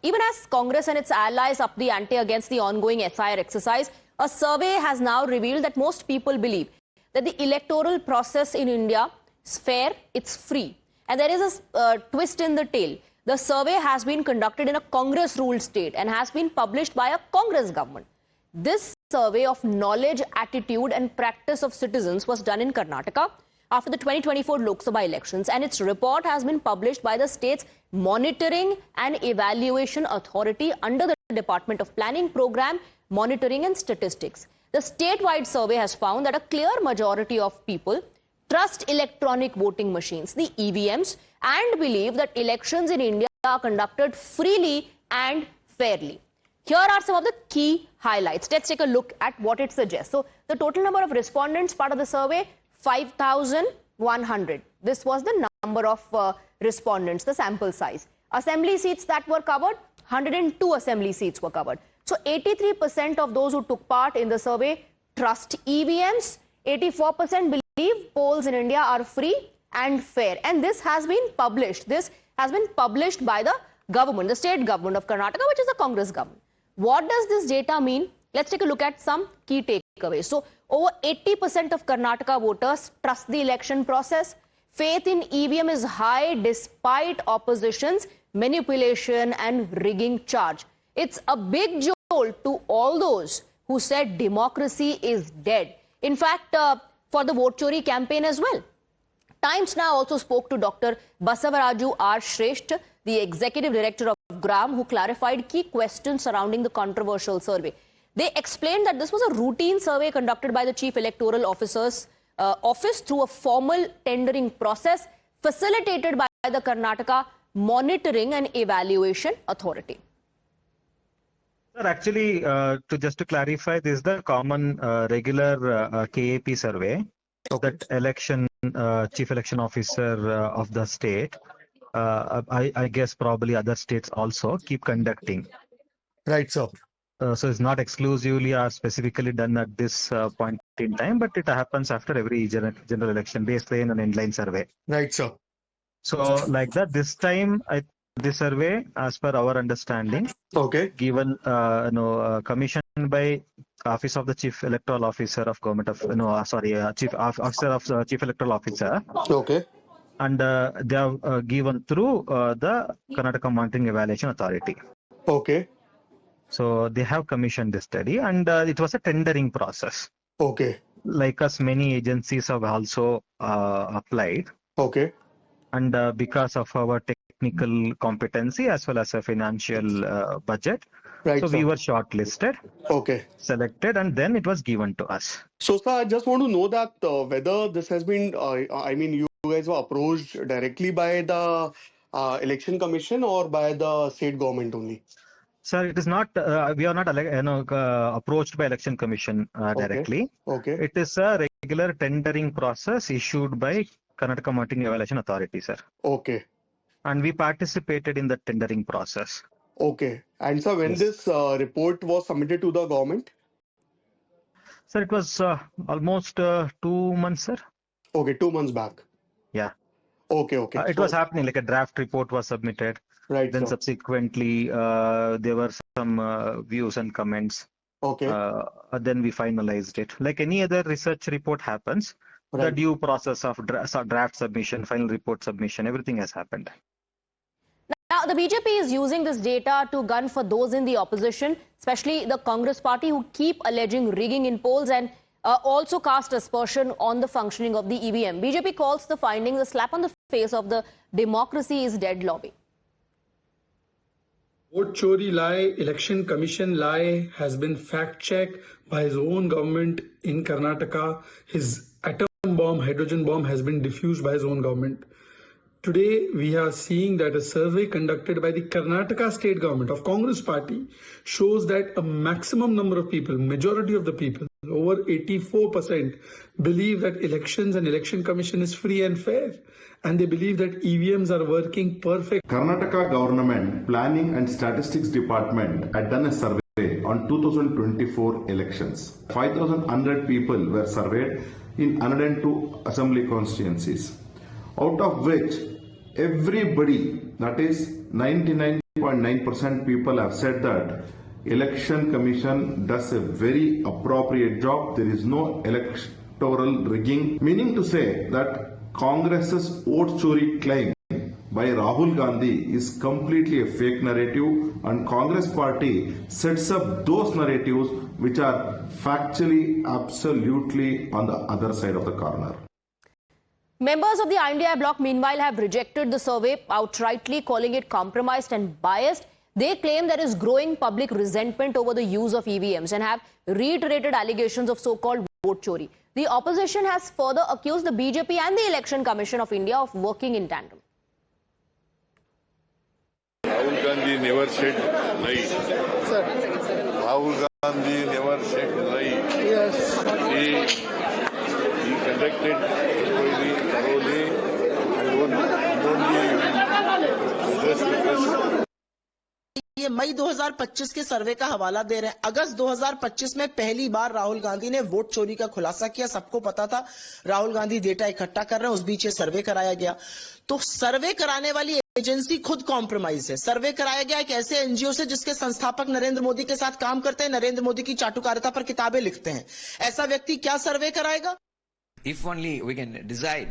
Even as Congress and its allies up the ante against the ongoing SIR exercise, a survey has now revealed that most people believe that the electoral process in India is fair, it's free. And there is a twist in the tale. The survey has been conducted in a Congress-ruled state and has been published by a Congress government. This survey of knowledge, attitude and practice of citizens was done in Karnataka after the 2024 Lok Sabha elections, and its report has been published by the state's Monitoring and Evaluation Authority under the Department of Planning Program, Monitoring and Statistics. The statewide survey has found that a clear majority of people trust electronic voting machines, the EVMs, and believe that elections in India are conducted freely and fairly. Here are some of the key highlights. Let's take a look at what it suggests. So, the total number of respondents part of the survey, 5,100. This was the number of respondents, the sample size. Assembly seats that were covered, 102 assembly seats were covered. So 83% of those who took part in the survey trust EVMs. 84% believe polls in India are free and fair. And this has been published. This has been published by the government, the state government of Karnataka, which is a Congress government. What does this data mean? Let's take a look at some key takeaways. So, over 80% of Karnataka voters trust the election process. Faith in EVM is high despite opposition's manipulation and rigging charge. It's a big jolt to all those who said democracy is dead. In fact, for the vote chori campaign as well. Times Now also spoke to Dr. Basavaraju R. Shrestha, the executive director of GRAM, who clarified key questions surrounding the controversial survey. They explained that this was a routine survey conducted by the Chief Electoral Officer's office through a formal tendering process facilitated by the Karnataka Monitoring and Evaluation Authority. Sir, actually, just to clarify, this is the common regular KAP survey that Chief Election Officer of the state, I guess probably other states also keep conducting. Right, sir. So it's not exclusively or specifically done at this point in time, but it happens after every general election, baseline and endline survey. Right, sir. So like that, this time, this survey, as per our understanding, given commissioned by Office of the Chief Electoral Officer of Government of Chief Officer of Chief Electoral Officer. Okay. And they have given through the Karnataka Monitoring Evaluation Authority. Okay. So they have commissioned this study, and it was a tendering process. Okay. Like us, many agencies have also applied. Okay. And because of our technical competency as well as a financial budget, right, so sir. we were shortlisted, selected, and then it was given to us. So, sir, I just want to know that whether this has been, you guys were approached directly by the Election Commission or by the state government only? Sir, it is not, we are not approached by Election Commission directly. Okay. It is a regular tendering process issued by Karnataka Monitoring Evaluation Authority, sir. Okay. And we participated in the tendering process. Okay. And sir, when this report was submitted to the government? Sir, it was almost 2 months, sir. Okay, 2 months back. Yeah. Okay, okay. It was happening, like a draft report was submitted. Right. Then subsequently, there were some views and comments. Okay. Then we finalized it. Like any other research report happens, the due process of draft submission, final report submission, everything has happened. Now, the BJP is using this data to gun for those in the opposition, especially the Congress party, who keep alleging rigging in polls and also cast aspersion on the functioning of the EVM. BJP calls the findings a slap on the face of the democracy is dead lobby. Vote chori lie, election commission lie has been fact-checked by his own government in Karnataka. His atom bomb, hydrogen bomb has been diffused by his own government. Today, we are seeing that a survey conducted by the Karnataka state government of Congress party shows that a maximum number of people, majority of the people, over 84%, believe that elections and election commission is free and fair. And they believe that EVMs are working perfect. Karnataka Government Planning and Statistics Department had done a survey on 2024 elections. 5,100 people were surveyed in 102 assembly constituencies, out of which everybody, that is 99.99% 99.9% people have said that Election Commission does a very appropriate job. There is no electoral rigging, meaning to say that Congress's vote chori claim by Rahul Gandhi is completely a fake narrative, and Congress party sets up those narratives which are factually absolutely on the other side of the corner. Members of the I.N.D.I.A Bloc, meanwhile, have rejected the survey outrightly, calling it compromised and biased. They claim there is growing public resentment over the use of EVMs and have reiterated allegations of so-called vote chori. The opposition has further accused the BJP and the Election Commission of India of working in tandem. Rahul Gandhi never said lie. Sir. Rahul Gandhi never said lie. Yes. He conducted inquiry thoroughly and only addressed the press. ये मई 2025 के सर्वे का हवाला दे रहे हैं। अगस्त 2025 में पहली बार राहुल गांधी ने vote चोरी का खुलासा किया। सबको पता था राहुल गांधी डेटा इकट्ठा कर रहे हैं, उस बीच ये सर्वे कराया गया। तो सर्वे कराने वाली एजेंसी खुद कॉम्प्रोमाइज है। सर्वे कराया गया एक ऐसे एनजीओ से जिसके संस्थापक नरेंद्र मोदी के साथ काम करते हैं, नरेंद्र मोदी की चाटुकारिता पर किताबें लिखते हैं। ऐसा व्यक्ति क्या सर्वे कराएगा? If only we can decide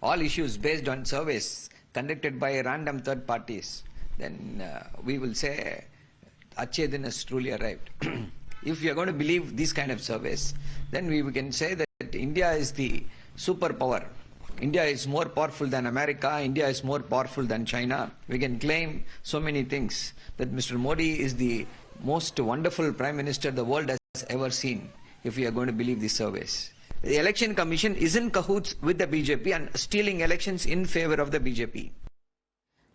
all issues based on surveys conducted by random third parties, then we will say Achhe Din has truly arrived. If we are going to believe these kind of surveys, then we can say that India is the superpower. India is more powerful than America. India is more powerful than China. We can claim so many things, that Mr. Modi is the most wonderful Prime Minister the world has ever seen, if we are going to believe these surveys. The Election Commission is in cahoots with the BJP and stealing elections in favor of the BJP.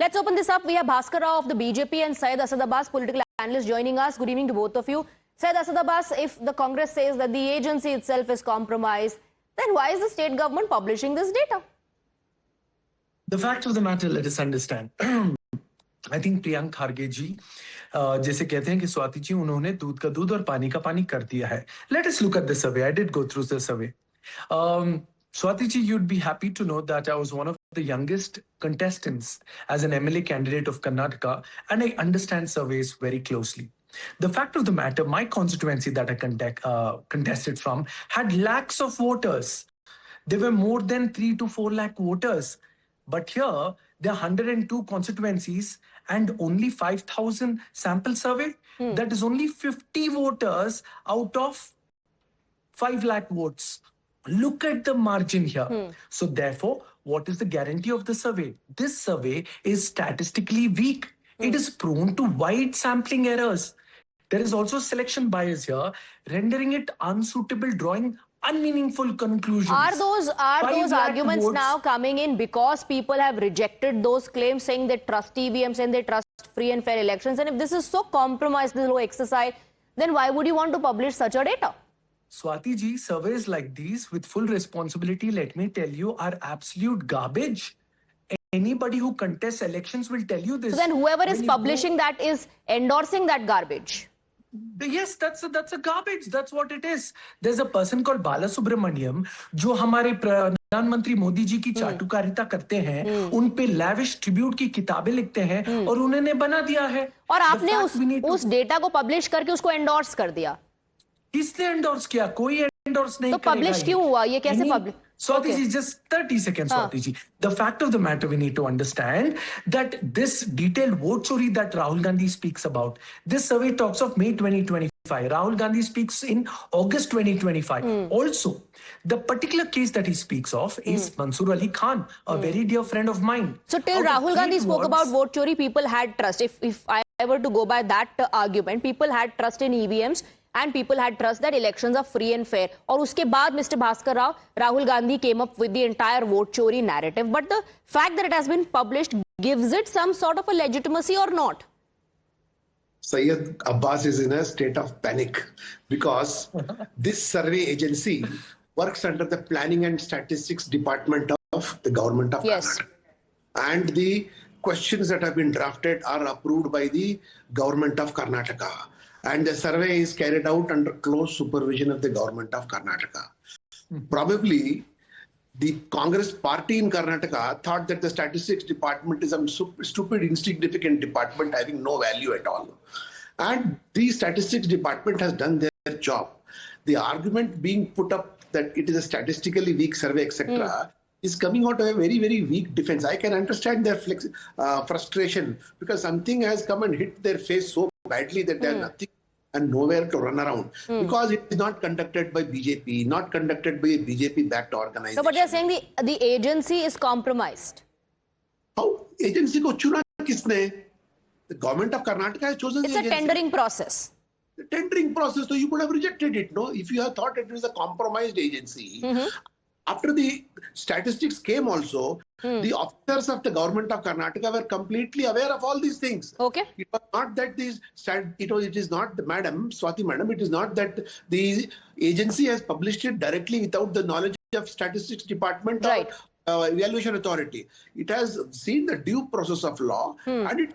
Let's open this up. We have Bhaskar Rao of the BJP and Syed Asad Abbas, political analyst, joining us. Good evening to both of you. Syed Asad Abbas, if the Congress says that the agency itself is compromised, then why is the state government publishing this data? The fact of the matter, let us understand. I think Priyank Kharge ji, जैसे कहते हैं कि स्वाति जी उन्होंने दूध का दूध और पानी का पानी कर दिया है. Let us look at the survey. I did go through the survey. Swati ji, you'd be happy to know that I was one of the youngest contestants as an MLA candidate of Karnataka, and I understand surveys very closely. The fact of the matter, my constituency that I contested from had lakhs of voters. There were more than 3 to 4 lakh voters. But here, there are 102 constituencies and only 5,000 sample survey. That is only 50 voters out of 5 lakh votes. Look at the margin here. So therefore, what is the guarantee of the survey? This survey is statistically weak. It is prone to wide sampling errors. There is also selection bias here, rendering it unsuitable, drawing unmeaningful conclusions. Are those arguments votes now coming in because people have rejected those claims, saying they trust EVMs and they trust free and fair elections? And if this is so compromised, this whole exercise, then why would you want to publish such a data? Swati ji, surveys like these, with full responsibility, let me tell you, are absolute garbage. Anybody who contests elections will tell you this. So then whoever is publishing that is endorsing that garbage. Yes, that's a garbage. That's what it is. There's a person called Bala Subramaniam, जो हमारे प्रधानमंत्री मोदी जी की चाटुकारिता करते हैं, उन पे lavish tribute की किताबें लिखते हैं और उन्होंने बना दिया है. और आपने उस डेटा को पब्लिश करके उसको एंडोर्स कर दिया. किसने एंडोर्स किया? कोई एंडोर्स नहीं तो पब्लिश क्यों हुआ? ये कैसे publish? Swati ji, just 30 seconds, Swati ji. The fact of the matter, we need to understand that this detailed vote chori that Rahul Gandhi speaks about, this survey talks of May 2025. Rahul Gandhi speaks in August 2025. Also, the particular case that he speaks of is Mansoor Ali Khan, a very dear friend of mine. So till Rahul Gandhi spoke about vote chori, people had trust. If I were to go by that argument, people had trust in EVMs. And people had trust that elections are free and fair. और उसके बाद Mr. Bhaskar Rao, Rahul Gandhi came up with the entire vote chori narrative. But the fact that it has been published gives it some sort of a legitimacy or not? Syed Abbas is in a state of panic because this survey agency works under the Planning and Statistics Department of the Government of Karnataka. And the questions that have been drafted are approved by the Government of Karnataka. And the survey is carried out under close supervision of the Government of Karnataka. Probably the Congress party in Karnataka thought that the statistics department is a stupid, insignificant department having no value at all. And the statistics department has done their job. The argument being put up that it is a statistically weak survey, etc., is coming out of a very, very weak defense. I can understand their frustration because something has come and hit their face so badly that they have nothing and nowhere to run around because it is not conducted by BJP, not conducted by a BJP-backed organization. So, but you're saying the agency is compromised. How? Agency ko chuna kisne? The government of Karnataka has chosen the agency. It's a tendering process. The tendering process, so you would have rejected it, no? If you have thought it was a compromised agency, after the statistics came also, the officers of the government of Karnataka were completely aware of all these things. Okay. It was not that it is not, Madam, Swati Madam, it is not that the agency has published it directly without the knowledge of statistics department or evaluation authority. It has seen the due process of law and it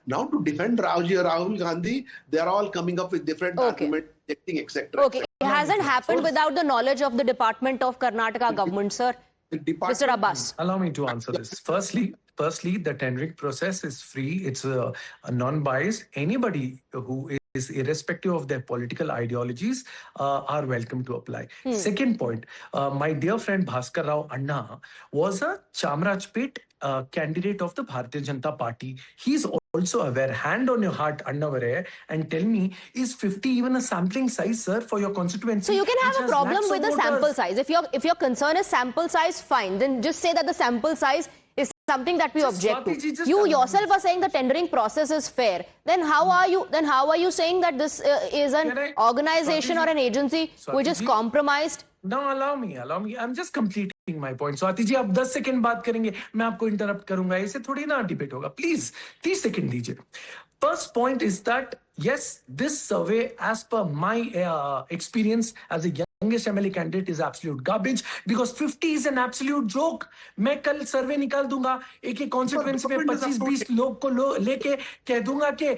now to defend Rahul Gandhi, they are all coming up with different arguments, etc. Okay. It hasn't happened without the knowledge of the Department of Karnataka government, sir. Mr. Abbas. Allow me to answer this. Firstly, the tendering process is free. It's a non-biased. Anybody who is irrespective of their political ideologies are welcome to apply. Second point, my dear friend Bhaskar Rao Anna was a Chamrajpet candidate of the Bharatiya Janata Party. He's also aware. Hand on your heart, Annavare, and tell me, is 50 even a sampling size, sir, for your constituency? So you can have a problem with the sample size. If your concern is sample size, fine. Then just say that the sample size is something that we object to. You yourself are saying the tendering process is fair. Then how are you saying that this is an organization or an agency which is compromised? No, allow me. I'm just completing my point. Swati ji, आप 10 second बात करेंगे, मैं आपको interrupt करूंगा. ऐसे थोड़ी ना debate होगा. Please, 30 सेकंड दीजिए. First point is that yes, this survey, as per my experience as a youngest MLA candidate, is absolute garbage because 50 is an absolute joke. मैं कल सर्वे निकाल दूंगा, एक कॉन्स्टिट्यूएंसी में 25-20 लोग को लेके कह दूंगा कि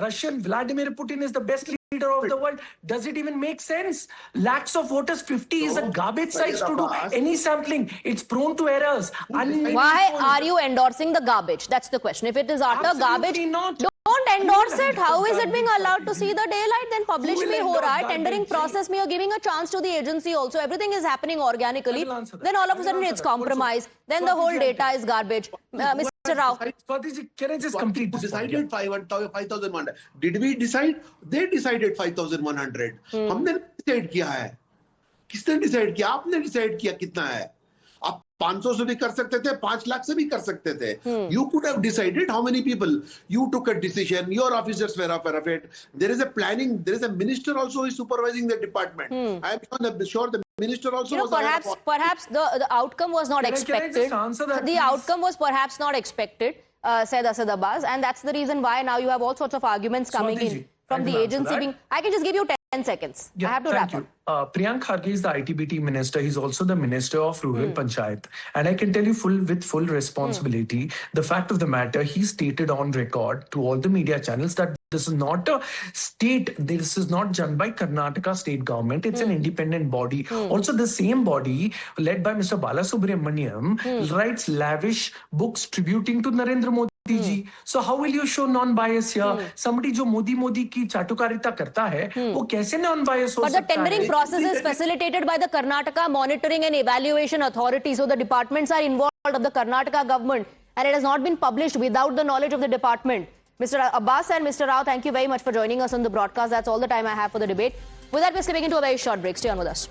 Russian Vladimir Putin is the best leader of the world. Does it even make sense? Lakhs of voters, 50 is a garbage size to do any sampling. It's prone to errors. Why are you endorsing the garbage? That's the question. If it is utter garbage, don't endorse it. How is it being allowed to see the daylight? Then publish me ho raha hai. Tendering process me, you're giving a chance to the agency also. Everything is happening organically. Then all of a sudden it's compromised. Then the whole data is garbage. Mr. Rao. Can I just complete this? Decided 5,100. Did we decide? They decided 5,100. हमने decide किया है. किसने decide किया? आपने decide किया कितना है? आप 500 से भी कर सकते थे, 5 लाख से भी कर सकते थे. You could have decided how many people. You took a decision. Your officers were aware of it. There is a planning. There is a minister also who is supervising the department. I am sure the minister also was perhaps the outcome was not expected. The outcome was perhaps not expected, said Asad Abbas, and that's the reason why now you have all sorts of arguments coming in from the agency. I can just give you 10 seconds. I have to wrap up. Priyank Kharge is the ITBT minister. He's also the minister of Rural Panchayat. And I can tell you with full responsibility, the fact of the matter, he stated on record to all the media channels that this is not a state, this is not done by Karnataka state government. It's an independent body. Also, the same body led by Mr. Balasubramaniam writes lavish books tributing to Narendra Modi. So how will you show non-bias here? Somebody जो मोदी की चाटुकारिता करता है, वो कैसे non-bias हो सकता है? But the tendering process is facilitated by the Karnataka Monitoring and Evaluation Authority. So the departments are involved of the Karnataka government, and it has not been published without the knowledge of the department. Mr. Abbas and Mr. Rao, thank you very much for joining us on the broadcast. That's all the time I have for the debate. With that, we're skipping into a very short break. Stay on with us.